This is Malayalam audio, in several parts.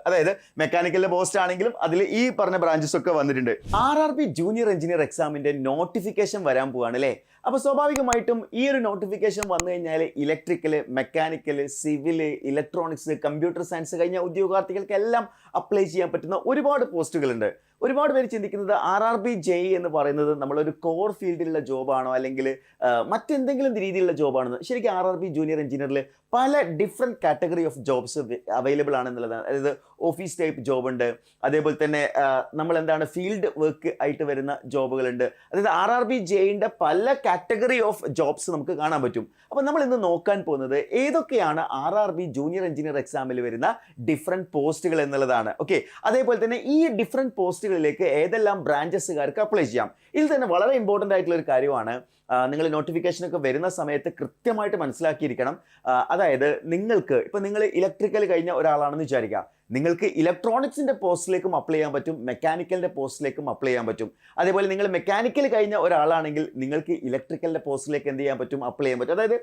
അതായത് മെക്കാനിക്കലിന്റെ പോസ്റ്റ് ആണെങ്കിലും അതിൽ ഈ പറഞ്ഞ ബ്രാഞ്ചസ് ഒക്കെ വന്നിട്ടുണ്ട്. RRB ജൂനിയർ എഞ്ചിനീയർ എക്സാമിന്റെ നോട്ടിഫിക്കേഷൻ വരാൻ പോവാണ് അല്ലേ? അപ്പോൾ സ്വാഭാവികമായിട്ടും ഈ ഒരു നോട്ടിഫിക്കേഷൻ വന്നു കഴിഞ്ഞാൽ electrical, mechanical, civil, electronics, computer science കഴിഞ്ഞ ഉദ്യോഗാർത്ഥികൾക്കെല്ലാം അപ്ലൈ ചെയ്യാൻ പറ്റുന്ന ഒരുപാട് പോസ്റ്റുകളുണ്ട്. ഒരുപാട് പേര് ചിന്തിക്കുന്നത് RRB JEE എന്ന് പറയുന്നത് നമ്മളൊരു കോർ ഫീൽഡിലുള്ള ജോബാണോ അല്ലെങ്കിൽ മറ്റെന്തെങ്കിലും രീതിയിലുള്ള ജോബാണെന്ന്. ശരിക്കും RRB ജൂനിയർ എഞ്ചിനീയറിൽ പല different category of jobs available ആണെന്നുള്ളതാണ്. അതായത് ഓഫീസ് ടൈപ്പ് ജോബ് ഉണ്ട്, അതേപോലെ തന്നെ നമ്മൾ എന്താണ് ഫീൽഡ് വർക്ക് ആയിട്ട് വരുന്ന ജോബുകളുണ്ട്. അതായത് RRB JEEന്റെ പല കാറ്റഗറി ഓഫ് ജോബ്സ് നമുക്ക് കാണാൻ പറ്റും. അപ്പോൾ നമ്മൾ ഇന്ന് നോക്കാൻ പോകുന്നത് ഏതൊക്കെയാണ് RRB ജൂനിയർ എഞ്ചിനീയർ എക്സാമിൽ വരുന്ന ഡിഫറെൻറ്റ് പോസ്റ്റുകൾ എന്നുള്ളതാണ്. ഓക്കെ, അതേപോലെ തന്നെ ഈ ഡിഫറെൻറ്റ് പോസ്റ്റുകളിലേക്ക് ഏതെല്ലാം ബ്രാഞ്ചസുകാർക്ക് അപ്ലൈ ചെയ്യാം. ഇതിൽ തന്നെ വളരെ ഇമ്പോർട്ടൻ്റ് ആയിട്ടുള്ള ഒരു കാര്യമാണ്, നിങ്ങൾ നോട്ടിഫിക്കേഷനൊക്കെ വരുന്ന സമയത്ത് കൃത്യമായിട്ട് മനസ്സിലാക്കിയിരിക്കണം. അതായത് നിങ്ങൾക്ക് ഇപ്പോൾ നിങ്ങൾ ഇലക്ട്രിക്കൽ കഴിഞ്ഞ ഒരാളാണെന്ന് വിചാരിക്കുക, നിങ്ങൾക്ക് ഇലക്ട്രോണിക്സിൻ്റെ പോസ്റ്റിലേക്കും അപ്ലൈ ചെയ്യാൻ പറ്റും, മെക്കാനിക്കലിൻ്റെ പോസ്റ്റിലേക്കും അപ്ലൈ ചെയ്യാൻ പറ്റും. അതേപോലെ നിങ്ങൾ മെക്കാനിക്കൽ കഴിഞ്ഞ ഒരാളാണെങ്കിൽ നിങ്ങൾക്ക് ഇലക്ട്രിക്കലിൻ്റെ പോസ്റ്റിലേക്ക് എന്ത് ചെയ്യാൻ പറ്റും, അപ്ലൈ ചെയ്യാൻ പറ്റും. അതായത്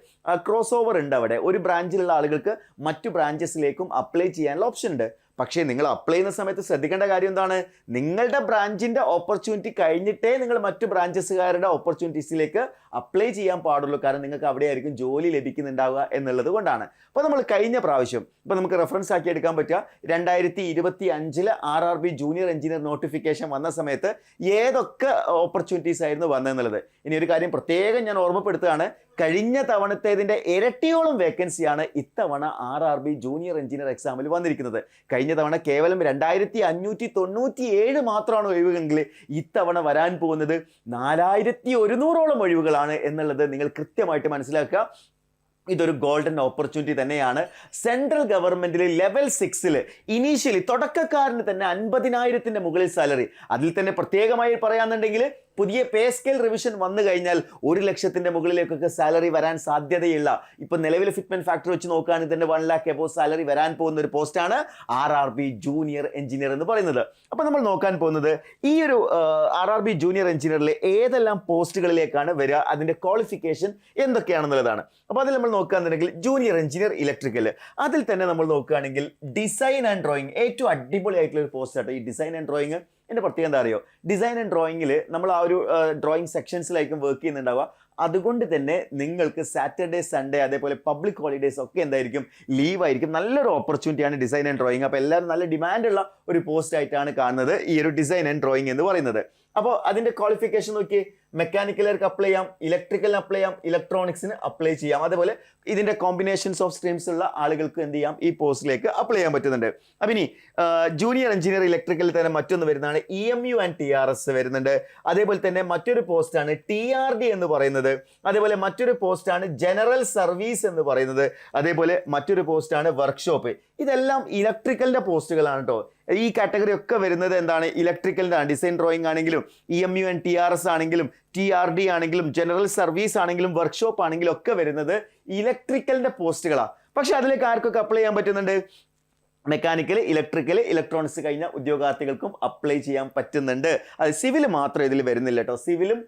ക്രോസ് ഓവർ ഉണ്ട് അവിടെ. ഒരു ബ്രാഞ്ചിലുള്ള ആളുകൾക്ക് മറ്റു ബ്രാഞ്ചസിലേക്കും അപ്ലൈ ചെയ്യാനുള്ള ഓപ്ഷൻ ഉണ്ട്. പക്ഷേ നിങ്ങൾ അപ്ലൈ ചെയ്യുന്ന സമയത്ത് ശ്രദ്ധിക്കേണ്ട കാര്യം എന്താണ്, നിങ്ങളുടെ ബ്രാഞ്ചിൻ്റെ ഓപ്പർച്യൂണിറ്റി കഴിഞ്ഞിട്ടേ നിങ്ങൾ മറ്റു ബ്രാഞ്ചസുകാരുടെ ഓപ്പർച്യൂണിറ്റീസിലേക്ക് അപ്ലൈ ചെയ്യാൻ പാടുള്ളൂ. കാരണം നിങ്ങൾക്ക് അവിടെയായിരിക്കും ജോലി ലഭിക്കുന്നുണ്ടാവുക എന്നുള്ളത് കൊണ്ടാണ്. അപ്പോൾ നമ്മൾ കഴിഞ്ഞ പ്രാവശ്യം ഇപ്പോൾ നമുക്ക് റെഫറൻസ് ആക്കി എടുക്കാൻ പറ്റുക 2025 RRB ജൂനിയർ എഞ്ചിനീയർ നോട്ടിഫിക്കേഷൻ വന്ന സമയത്ത് ഏതൊക്കെ ഓപ്പർച്യൂണിറ്റീസ് ആയിരുന്നു വന്നതെന്നുള്ളത്. ഇനി ഒരു കാര്യം പ്രത്യേകം ഞാൻ ഓർമ്മപ്പെടുത്തുകയാണ്, കഴിഞ്ഞ തവണത്തേതിൻ്റെ ഇരട്ടിയോളം വേക്കൻസിയാണ് ഇത്തവണ RRB ജൂനിയർ എഞ്ചിനീയർ എക്സാമിൽ വന്നിരിക്കുന്നത്. കഴിഞ്ഞ തവണ കേവലം 2197 മാത്രമാണ് ഒഴിവുകളെങ്കിൽ ഇത്തവണ വരാൻ പോകുന്നത് 4100ഓളം ഒഴിവുകളാണ് എന്നുള്ളത് നിങ്ങൾ കൃത്യമായിട്ട് മനസ്സിലാക്കുക. ഇതൊരു ഗോൾഡൻ ഓപ്പർച്യൂണിറ്റി തന്നെയാണ്. സെൻട്രൽ ഗവൺമെന്റിൽ ലെവൽ 6 ഇനീഷ്യലി തുടക്കക്കാരന് തന്നെ 50,000 മുകളിൽ സാലറി. അതിൽ തന്നെ പ്രത്യേകമായി പറയാന്നുണ്ടെങ്കിൽ പുതിയ പേ സ്കെയിൽ റിവിഷൻ വന്നു കഴിഞ്ഞാൽ 1,00,000 മുകളിലേക്കൊക്കെ സാലറി വരാൻ സാധ്യതയില്ല. ഇപ്പൊ നിലവിൽ ഫിറ്റ്മെന്റ് ഫാക്ടർ വെച്ച് നോക്കുകയാണെങ്കിൽ തന്നെ 1 lakh എബോവ് സാലറി വരാൻ പോകുന്ന ഒരു പോസ്റ്റാണ് RRB ജൂനിയർ എഞ്ചിനീയർ എന്ന് പറയുന്നത്. അപ്പൊ നമ്മൾ നോക്കാൻ പോകുന്നത് ഈ ഒരു RRB ജൂനിയർ എഞ്ചിനീയറിലെ ഏതെല്ലാം പോസ്റ്റുകളിലേക്കാണ് വരിക, അതിന്റെ ക്വാളിഫിക്കേഷൻ എന്തൊക്കെയാണെന്നുള്ളതാണ്. അപ്പോൾ അതിൽ നമ്മൾ നോക്കുകയാണെന്നുണ്ടെങ്കിൽ ജൂനിയർ എഞ്ചിനീയർ ഇലക്ട്രിക്കൽ, അതിൽ തന്നെ നമ്മൾ നോക്കുകയാണെങ്കിൽ ഡിസൈൻ ആൻഡ് ഡ്രോയിങ് ഏറ്റവും അടിപൊളിയായിട്ടുള്ള ഒരു പോസ്റ്റ് ആട്ടോ ഈ ഡിസൈൻ ആൻഡ് ഡ്രോയിങ്. എൻ്റെ പ്രത്യേകം എന്താ അറിയോ, ഡിസൈൻ ആൻഡ് ഡ്രോയിങ്ങിൽ നമ്മൾ ആ ഒരു ഡ്രോയിങ് സെക്ഷൻസിലായിരിക്കും വർക്ക് ചെയ്യുന്നുണ്ടാവുക. അതുകൊണ്ട് തന്നെ നിങ്ങൾക്ക് സാറ്റർഡേ, സൺഡേ, അതേപോലെ പബ്ലിക് ഹോളിഡേയ്സ് ഒക്കെ എന്തായിരിക്കും, ലീവ് ആയിരിക്കും. നല്ലൊരു ഓപ്പർച്യൂണിറ്റിയാണ് ഡിസൈൻ ആൻഡ് ഡ്രോയിങ്. അപ്പോൾ എല്ലാവരും നല്ല ഡിമാൻഡുള്ള ഒരു പോസ്റ്റ് ആയിട്ടാണ് കാണുന്നത് ഈ ഒരു ഡിസൈൻ ആൻഡ് ഡ്രോയിങ് എന്ന് പറയുന്നത്. അപ്പോൾ അതിൻ്റെ ക്വാളിഫിക്കേഷൻ നോക്കി, മെക്കാനിക്കലുകാർക്ക് അപ്ലൈ ചെയ്യാം, ഇലക്ട്രിക്കലിന് അപ്ലൈ ചെയ്യാം, ഇലക്ട്രോണിക്സിന് അപ്ലൈ ചെയ്യാം. അതേപോലെ ഇതിൻ്റെ കോമ്പിനേഷൻസ് ഓഫ് സ്ട്രീംസ് ഉള്ള ആളുകൾക്ക് എന്ത് ചെയ്യാം, ഈ പോസ്റ്റിലേക്ക് അപ്ലൈ ചെയ്യാൻ പറ്റുന്നുണ്ട്. അപ്പം ഇനി ജൂനിയർ എഞ്ചിനീയർ ഇലക്ട്രിക്കലിൽ തന്നെ മറ്റൊന്ന് വരുന്നതാണ് EMU ആൻഡ് TRS വരുന്നുണ്ട്. അതേപോലെ തന്നെ മറ്റൊരു പോസ്റ്റാണ് TRD എന്ന് പറയുന്നത്. അതേപോലെ മറ്റൊരു പോസ്റ്റാണ് ജനറൽ സർവീസ് എന്ന് പറയുന്നത്. അതേപോലെ മറ്റൊരു പോസ്റ്റാണ് വർക്ക്ഷോപ്പ്. ഇതെല്ലാം ഇലക്ട്രിക്കലിൻ്റെ പോസ്റ്റുകളാണ് കേട്ടോ. ഈ കാറ്റഗറി ഒക്കെ വരുന്നത് എന്താണ്, ഇലക്ട്രിക്കലിൻ്റെ ഡിസൈൻ ഡ്രോയിങ് ആണെങ്കിലും EMU ആൻഡ് TRS ആണെങ്കിലും TRD ആണെങ്കിലും ജനറൽ സർവീസ് ആണെങ്കിലും വർക്ക്ഷോപ്പ് ആണെങ്കിലും ഒക്കെ വരുന്നത് ഇലക്ട്രിക്കലിൻ്റെ പോസ്റ്റുകളാണ്. പക്ഷെ അതിലേക്ക് ആർക്കൊക്കെ അപ്ലൈ ചെയ്യാൻ പറ്റുന്നുണ്ട്, മെക്കാനിക്കൽ, ഇലക്ട്രിക്കൽ, ഇലക്ട്രോണിക്സ് കഴിഞ്ഞ ഉദ്യോഗാർത്ഥികൾക്കും അപ്ലൈ ചെയ്യാൻ പറ്റുന്നുണ്ട്. അത് സിവിൽ മാത്രം ഇതിൽ വരുന്നില്ല കേട്ടോ. സിവിലും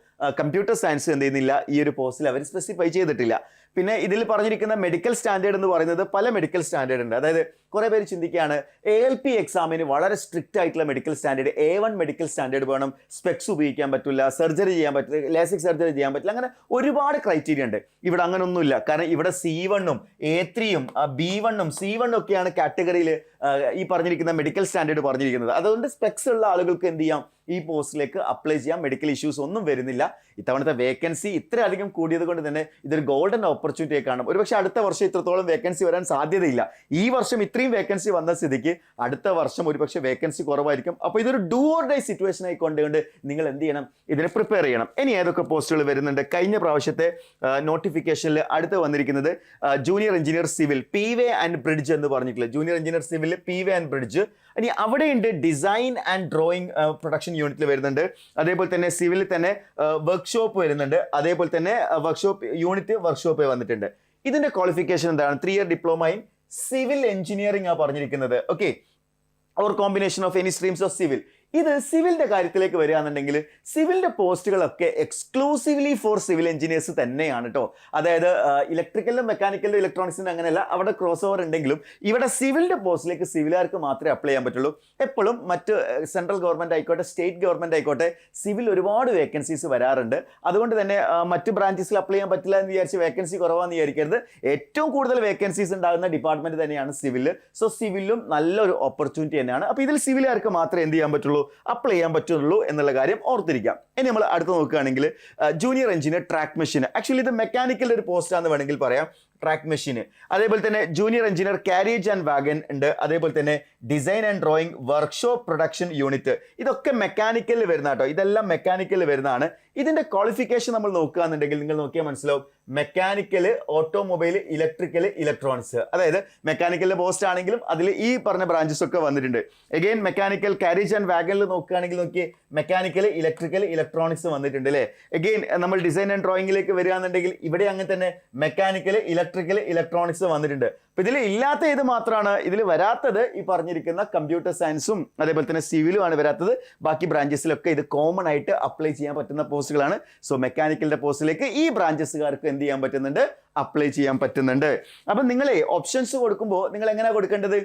കമ്പ്യൂട്ടർ സയൻസ് എന്ത് ചെയ്യുന്നില്ല, ഈ ഒരു പോസ്റ്റിൽ അവർ സ്പെസിഫൈ ചെയ്തിട്ടില്ല. പിന്നെ ഇതിൽ പറഞ്ഞിരിക്കുന്ന മെഡിക്കൽ സ്റ്റാൻഡേർഡ് എന്ന് പറയുന്നത് പല മെഡിക്കൽ സ്റ്റാൻഡേർഡ് ഉണ്ട്. അതായത് കുറേ പേര് ചിന്തിക്കുകയാണ് ALP എക്സാമിന് വളരെ സ്ട്രിക്റ്റ് ആയിട്ടുള്ള medical standard, A1 medical standard വേണം, സ്പെക്സ് ഉപയോഗിക്കാൻ പറ്റില്ല, സർജറി ചെയ്യാൻ പറ്റില്ല, ലേസിക് സർജറി ചെയ്യാൻ പറ്റില്ല, അങ്ങനെ ഒരുപാട് ക്രൈറ്റീരിയ ഉണ്ട്. ഇവിടെ അങ്ങനെ ഒന്നുമില്ല. കാരണം ഇവിടെ C1ഉം A3യും B1ഉം C1 ഒക്കെയാണ് കാറ്റഗറിയിൽ ഈ പറഞ്ഞിരിക്കുന്ന മെഡിക്കൽ സ്റ്റാൻഡേർഡ് പറഞ്ഞിരിക്കുന്നത്. അതുകൊണ്ട് സ്പെക്സ് ഉള്ള ആളുകൾക്ക് എന്ത് ചെയ്യാം, ഈ പോസ്റ്റിലേക്ക് അപ്ലൈ ചെയ്യാം. മെഡിക്കൽ ഇഷ്യൂസ് ഒന്നും വരുന്നില്ല. ഇത്തവണത്തെ വേക്കൻസി ഇത്രയധികം കൂടിയത് കൊണ്ട് തന്നെ ഇതൊരു ഗോൾഡൻ ഓപ്പർച്യൂണിറ്റി ആയി കാണും. ഒരുപക്ഷെ അടുത്ത വർഷം ഇത്രത്തോളം വേക്കൻസി വരാൻ സാധ്യതയില്ല. ഈ വർഷം ഇത്രയും വേക്കൻസി വന്ന സ്ഥിതിക്ക് അടുത്ത വർഷം ഒരുപക്ഷെ വേക്കൻസി കുറവായിരിക്കും. അപ്പോൾ ഇതൊരു ഡു ഓർ ഡൈ സിറ്റുവേഷൻ ആയി കൊണ്ടുകൊണ്ട് നിങ്ങൾ എന്ത് ചെയ്യണം, ഇതിനെ പ്രിപ്പയർ ചെയ്യണം. ഇനി ഏതൊക്കെ പോസ്റ്റുകൾ വരുന്നുണ്ട്, കഴിഞ്ഞ പ്രാവശ്യത്തെ നോട്ടിഫിക്കേഷനിൽ അടുത്ത് വന്നിരിക്കുന്നത് junior engineer civil PV and bridge എന്ന് പറഞ്ഞിട്ടില്ല. Junior engineer civil PV and bridge. ഇനി അവിടെയുണ്ട് ഡിസൈൻ ആൻഡ് ഡ്രോയിങ് പ്രൊഡക്ഷൻ യൂണിറ്റിൽ വരുന്നുണ്ട്. അതേപോലെ തന്നെ സിവിലിൽ തന്നെ വർക്ക്ഷോപ്പ് വരുന്നുണ്ട്. അതേപോലെ തന്നെ വർക്ക്ഷോപ്പ് യൂണിറ്റ് വർക്ക്ഷോപ്പ് വന്നിട്ടുണ്ട്. ഇതിന്റെ ക്വാളിഫിക്കേഷൻ എന്താണ്, 3 year diploma in civil engineering ആ പറഞ്ഞിരിക്കുന്നത്. Okay, or combination of any streams of civil. ഇത് സിവിലിന്റെ കാര്യത്തിലേക്ക് വരികയാണെന്നുണ്ടെങ്കിൽ സിവിലിന്റെ പോസ്റ്റുകളൊക്കെ എക്സ്ക്ലൂസീവ്ലി ഫോർ സിവിൽ എഞ്ചിനീയേഴ്സ് തന്നെയാണ് കേട്ടോ. അതായത് ഇലക്ട്രിക്കലിലും മെക്കാനിക്കലിലും ഇലക്ട്രോണിക്സിനും അങ്ങനെയല്ല, അവിടെ ക്രോസ് ഓവർ ഉണ്ടെങ്കിലും ഇവിടെ സിവിലിന്റെ പോസ്റ്റിലേക്ക് സിവിലുകാർക്ക് മാത്രമേ അപ്ലൈ ചെയ്യാൻ പറ്റുള്ളൂ. എപ്പോഴും മറ്റ് സെൻട്രൽ ഗവൺമെന്റ് ആയിക്കോട്ടെ സ്റ്റേറ്റ് ഗവൺമെന്റ് ആയിക്കോട്ടെ സിവിൽ ഒരുപാട് വേക്കൻസീസ് വരാറുണ്ട്. അതുകൊണ്ട് തന്നെ മറ്റ് ബ്രാഞ്ചസിൽ അപ്ലൈ ചെയ്യാൻ പറ്റില്ല എന്ന് വിചാരിച്ച് വേക്കൻസി കുറവാന്ന് വിചാരിക്കരുത്. ഏറ്റവും കൂടുതൽ വേക്കൻസീസ് ഉണ്ടാകുന്ന ഡിപ്പാർട്ട്മെന്റ് തന്നെയാണ് സിവിൽ. സോ സിവിലും നല്ലൊരു ഓപ്പർച്യൂണിറ്റി തന്നെയാണ്. അപ്പോൾ ഇതിൽ സിവിലുകാർക്ക് മാത്രമേ എന്ത് ചെയ്യാൻ പറ്റുള്ളൂ, അപ്ലൈ ചെയ്യാൻ പറ്റുള്ളൂ എന്നുള്ള കാര്യം ഓർത്തിരിക്കാം. ഇനി നമ്മൾ അടുത്ത് നോക്കുകയാണെങ്കിൽ junior engineer track machine. Actually ഇത് മെക്കാനിക്കൽ ഒരു പോസ്റ്റാന്ന് വേണമെങ്കിൽ പറയാം, ട്രാക്ക് മെഷീന്. അതേപോലെ തന്നെ junior engineer carriage and Wagen ഉണ്ട്. അതേപോലെ തന്നെ design and drawing workshop production unit. ഇതൊക്കെ മെക്കാനിക്കലിൽ വരുന്ന കേട്ടോ, ഇതെല്ലാം മെക്കാനിക്കലിൽ വരുന്നതാണ്. ഇതിന്റെ ക്വാളിഫിക്കേഷൻ നമ്മൾ നോക്കുകയാണെന്നുണ്ടെങ്കിൽ നിങ്ങൾ നോക്കിയാൽ മനസ്സിലാവും, മെക്കാനിക്കൽ, ഓട്ടോമൊബൈൽ, ഇലക്ട്രിക്കൽ, ഇലക്ട്രോണിക്സ്. അതായത് മെക്കാനിക്കലിന്റെ പോസ്റ്റ് ആണെങ്കിലും അതിൽ ഈ പറഞ്ഞ ബ്രാഞ്ചസ് ഒക്കെ വന്നിട്ടുണ്ട്. എഗെയിൻ മെക്കാനിക്കൽ കാരിയേജ് ആൻഡ് വാഗനിൽ നോക്കുകയാണെങ്കിൽ നോക്കിയേ മെക്കാനിക്കൽ, ഇലക്ട്രിക്കൽ, ഇലക്ട്രോണിക്സ് വന്നിട്ടുണ്ട് അല്ലേ. എഗെയിൻ നമ്മൾ ഡിസൈൻ ആൻഡ് ഡ്രോയിങ്ങിലേക്ക് വരികയാണെന്നുണ്ടെങ്കിൽ ഇവിടെ അങ്ങനെ തന്നെ മെക്കാനിക്കൽ, ഇലക്ട്രിക്കൽ, ഇലക്ട്രോണിക്സ് വന്നിട്ടുണ്ട്. അപ്പൊ ഇതിൽ ഇല്ലാത്ത ഇത് മാത്രമാണ്, ഇതിൽ വരാത്തത് ഈ പറഞ്ഞിരിക്കുന്ന കമ്പ്യൂട്ടർ സയൻസും അതേപോലെ തന്നെ സിവിലുമാണ് വരാത്തത്. ബാക്കി ബ്രാഞ്ചസിലൊക്കെ ഇത് കോമൺ ആയിട്ട് അപ്ലൈ ചെയ്യാൻ പറ്റുന്ന പോസ്റ്റുകളാണ്. സോ മെക്കാനിക്കലിന്റെ പോസ്റ്റിലേക്ക് ഈ ബ്രാഞ്ചസുകാർക്ക് എന്ത് ചെയ്യാൻ പറ്റുന്നുണ്ട്, അപ്ലൈ ചെയ്യാൻ പറ്റുന്നുണ്ട്. അപ്പൊ നിങ്ങളെ ഓപ്ഷൻസ് കൊടുക്കുമ്പോൾ നിങ്ങൾ എങ്ങനെയാണ് കൊടുക്കേണ്ടത്?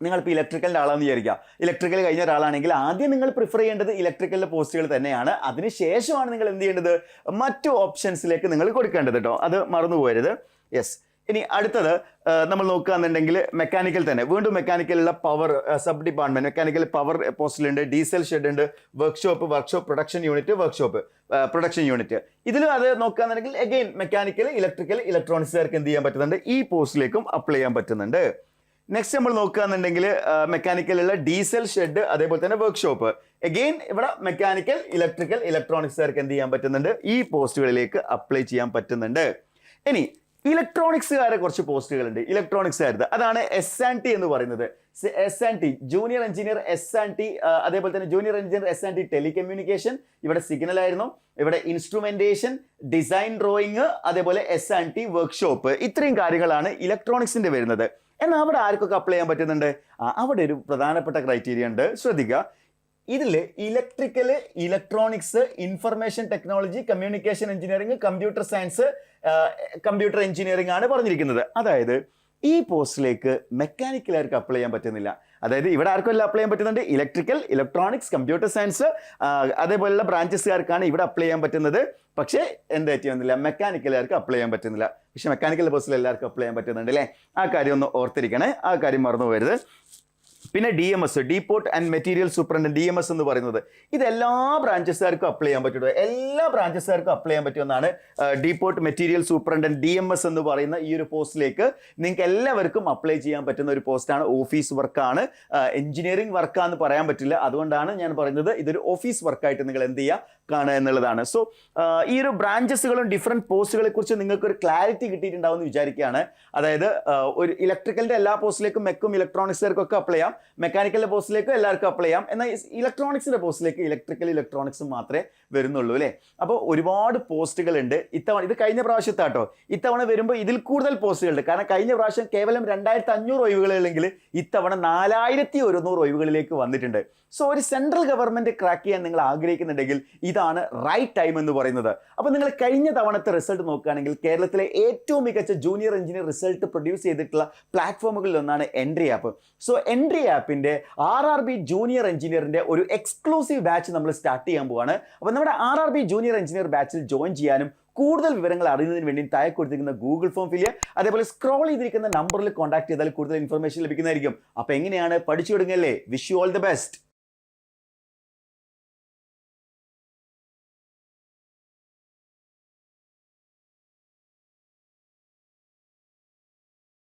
നിങ്ങളിപ്പോൾ ഇലക്ട്രിക്കലിൻ്റെ ആളാണെന്ന് വിചാരിക്കുക. ഇലക്ട്രിക്കൽ കഴിഞ്ഞ ഒരാളാണെങ്കിൽ ആദ്യം നിങ്ങൾ പ്രിഫർ ചെയ്യേണ്ടത് ഇലക്ട്രിക്കലിൻ്റെ പോസ്റ്റുകൾ തന്നെയാണ്. അതിനുശേഷമാണ് നിങ്ങൾ എന്ത് ചെയ്യേണ്ടത്, മറ്റു ഓപ്ഷൻസിലേക്ക് നിങ്ങൾ കൊടുക്കേണ്ടത് കേട്ടോ. അത് മറന്നു പോകരുത്. യെസ്. ഇനി അടുത്തത് നമ്മൾ നോക്കുകയാണെന്നുണ്ടെങ്കിൽ മെക്കാനിക്കൽ തന്നെ വീണ്ടും മെക്കാനിക്കലുള്ള power sub department, mechanical power പോസ്റ്റിലുണ്ട്, ഡീസൽ ഷെഡ് ഉണ്ട്, workshop production unit, workshop production unit. ഇതിലും അത് നോക്കുകയാണെന്നുണ്ടെങ്കിൽ അഗെയിൻ മെക്കാനിക്കൽ, ഇലക്ട്രിക്കൽ, ഇലക്ട്രോണിക്സുകാർക്ക് എന്ത് ചെയ്യാൻ പറ്റുന്നുണ്ട്, ഈ പോസ്റ്റിലേക്കും അപ്ലൈ ചെയ്യാൻ പറ്റുന്നുണ്ട്. നെക്സ്റ്റ് നമ്മൾ നോക്കുകയാണെന്നുണ്ടെങ്കിൽ മെക്കാനിക്കലുള്ള ഡീസൽ ഷെഡ്, അതേപോലെ തന്നെ വർക്ക്ഷോപ്പ്. അഗെയിൻ ഇവിടെ മെക്കാനിക്കൽ, ഇലക്ട്രിക്കൽ, ഇലക്ട്രോണിക്സുകാർക്ക് എന്ത് ചെയ്യാൻ പറ്റുന്നുണ്ട്, ഈ പോസ്റ്റുകളിലേക്ക് അപ്ലൈ ചെയ്യാൻ പറ്റുന്നുണ്ട്. ഇനി ഇലക്ട്രോണിക്സുകാരെ കുറച്ച് പോസ്റ്റുകളുണ്ട്. ഇലക്ട്രോണിക്സുകാരുടെ അതാണ് S&T എന്ന് പറയുന്നത്. S&T ജൂനിയർ എഞ്ചിനീയർ S&T, അതേപോലെ തന്നെ ജൂനിയർ എഞ്ചിനീയർ S&T ടെലികമ്മ്യൂണിക്കേഷൻ, ഇവിടെ സിഗ്നൽ ആയിരുന്നു, ഇവിടെ ഇൻസ്ട്രുമെന്റേഷൻ, ഡിസൈൻ ഡ്രോയിങ്, അതേപോലെ S&T വർക്ക്ഷോപ്പ്. ഇത്രയും കാര്യങ്ങളാണ് ഇലക്ട്രോണിക്സിന്റെ വരുന്നത്. എന്നാൽ അവിടെ ആർക്കൊക്കെ അപ്ലൈ ചെയ്യാൻ പറ്റുന്നുണ്ട്? അവിടെ ഒരു പ്രധാനപ്പെട്ട ക്രൈറ്റീരിയ ഉണ്ട്, ശ്രദ്ധിക്കുക. ഇതിൽ electrical, electronics, information technology, communication engineering, computer science, computer engineering ആണ് പറഞ്ഞിരിക്കുന്നത്. അതായത് ഈ പോസ്റ്റിലേക്ക് മെക്കാനിക്കലാർക്ക് അപ്ലൈ ചെയ്യാൻ പറ്റുന്നില്ല. അതായത് ഇവിടെ ആർക്കും അപ്ലൈ ചെയ്യാൻ പറ്റുന്നുണ്ട്, ഇലക്ട്രിക്കൽ, ഇലക്ട്രോണിക്സ്, കമ്പ്യൂട്ടർ സയൻസ് അതേപോലെയുള്ള ബ്രാഞ്ചസുകാർക്കാണ് ഇവിടെ അപ്ലൈ ചെയ്യാൻ പറ്റുന്നത്. പക്ഷേ എന്താ പറ്റുന്നില്ല, മെക്കാനിക്കലുകാർക്ക് അപ്ലൈ ചെയ്യാൻ പറ്റുന്നില്ല. പക്ഷെ മെക്കാനിക്കൽ പോസ്റ്റിൽ എല്ലാവർക്കും അപ്ലൈ ചെയ്യാൻ പറ്റുന്നുണ്ട് അല്ലേ. ആ കാര്യം ഒന്ന് ഓർത്തിരിക്കണേ, ആ കാര്യം മറന്നു പോകരുത്. പിന്നെ DMS, depot and material superintendent, DMS എന്ന് പറയുന്നത് ഇത് എല്ലാ ബ്രാഞ്ചസുകാർക്കും അപ്ലൈ ചെയ്യാൻ പറ്റുമോ? എല്ലാ ബ്രാഞ്ചസുകാർക്കും അപ്ലൈ ചെയ്യാൻ പറ്റുമെന്നാണ്. ഡീപോർട്ട് മെറ്റീരിയൽ സൂപ്രണ്ട് DMS എന്ന് പറയുന്ന ഈ ഒരു പോസ്റ്റിലേക്ക് നിങ്ങൾക്ക് എല്ലാവർക്കും അപ്ലൈ ചെയ്യാൻ പറ്റുന്ന ഒരു പോസ്റ്റാണ്. ഓഫീസ് വർക്കാണ്, എഞ്ചിനീയറിംഗ് വർക്കാന്ന് പറയാൻ പറ്റില്ല. അതുകൊണ്ടാണ് ഞാൻ പറയുന്നത് ഇതൊരു ഓഫീസ് വർക്കായിട്ട് നിങ്ങൾ എന്ത് ചെയ്യുക, കാണുക എന്നുള്ളതാണ്. സോ ഈ ഒരു ബ്രാഞ്ചസുകളും ഡിഫറെൻറ്റ് പോസ്റ്റുകളെ കുറിച്ച് നിങ്ങൾക്ക് ഒരു ക്ലാരിറ്റി കിട്ടിയിട്ടുണ്ടാവും എന്ന് വിചാരിക്കുകയാണ്. അതായത് ഒരു ഇലക്ട്രിക്കലിൻ്റെ എല്ലാ പോസ്റ്റിലേക്കും മെക്കും ഇലക്ട്രോണിക്സുകാർക്കും ഒക്കെ അപ്ലൈ ചെയ്യാം, മെക്കാനിക്കലിൻ്റെ പോസ്റ്റിലേക്ക് എല്ലാവർക്കും അപ്ലൈ ചെയ്യാം. എന്നാൽ ഇലക്ട്രോണിക്സിൻ്റെ പോസ്റ്റിലേക്ക് ഇലക്ട്രിക്കൽ, ഇലക്ട്രോണിക്സും മാത്രമേ വരുന്നുള്ളൂ അല്ലേ. അപ്പോൾ ഒരുപാട് പോസ്റ്റുകളുണ്ട് ഇത്തവണ. ഇത് കഴിഞ്ഞ പ്രാവശ്യത്താട്ടോ, ഇത്തവണ വരുമ്പോൾ ഇതിൽ കൂടുതൽ പോസ്റ്റുകളുണ്ട്. കാരണം കഴിഞ്ഞ പ്രാവശ്യം കേവലം 2500 ഒഴിവുകളുണ്ടെങ്കിൽ ഇത്തവണ 4100 ഒഴിവുകളിലേക്ക് വന്നിട്ടുണ്ട്. സോ ഒരു സെൻട്രൽ ഗവൺമെന്റ് ക്രാക്ക് ചെയ്യാൻ നിങ്ങൾ ആഗ്രഹിക്കുന്നുണ്ടെങ്കിൽ ഇതാണ് റൈറ്റ് ടൈം എന്ന് പറയുന്നത്. അപ്പോൾ നിങ്ങൾ കഴിഞ്ഞ തവണത്തെ റിസൾട്ട് നോക്കുകയാണെങ്കിൽ കേരളത്തിലെ ഏറ്റവും മികച്ച ജൂനിയർ എഞ്ചിനീയർ റിസൾട്ട് പ്രൊഡ്യൂസ് ചെയ്തിട്ടുള്ള പ്ലാറ്റ്ഫോമുകളിൽ ഒന്നാണ് എൻട്രി ആപ്പ്. സോ എൻട്രി ആപ്പിന്റെ RRB ജൂനിയർ എഞ്ചിനീയറിന്റെ ഒരു എക്സ്ക്ലൂസീവ് ബാച്ച് നമ്മൾ സ്റ്റാർട്ട് ചെയ്യാൻ പോവാണ്. അപ്പോൾ നമ്മുടെ RRB ജൂനിയർ എഞ്ചിനീയർ ബാച്ചിൽ ജോയിൻ ചെയ്യാനും കൂടുതൽ വിവരങ്ങൾ അറിയുന്നതിന് വേണ്ടി താഴെ കൊടുത്തിരിക്കുന്ന ഗൂഗിൾ ഫോം ഫില്ല് ചെയ്യുക. അതേപോലെ സ്ക്രോൾ ചെയ്തിരിക്കുന്ന നമ്പറിൽ കോൺടാക്ട് ചെയ്താൽ കൂടുതൽ ഇൻഫർമേഷൻ ലഭിക്കുന്നതായിരിക്കും. അപ്പോൾ എങ്ങനെയാണ്, പഠിച്ചു തുടങ്ങല്ലേ. Wish you all the best.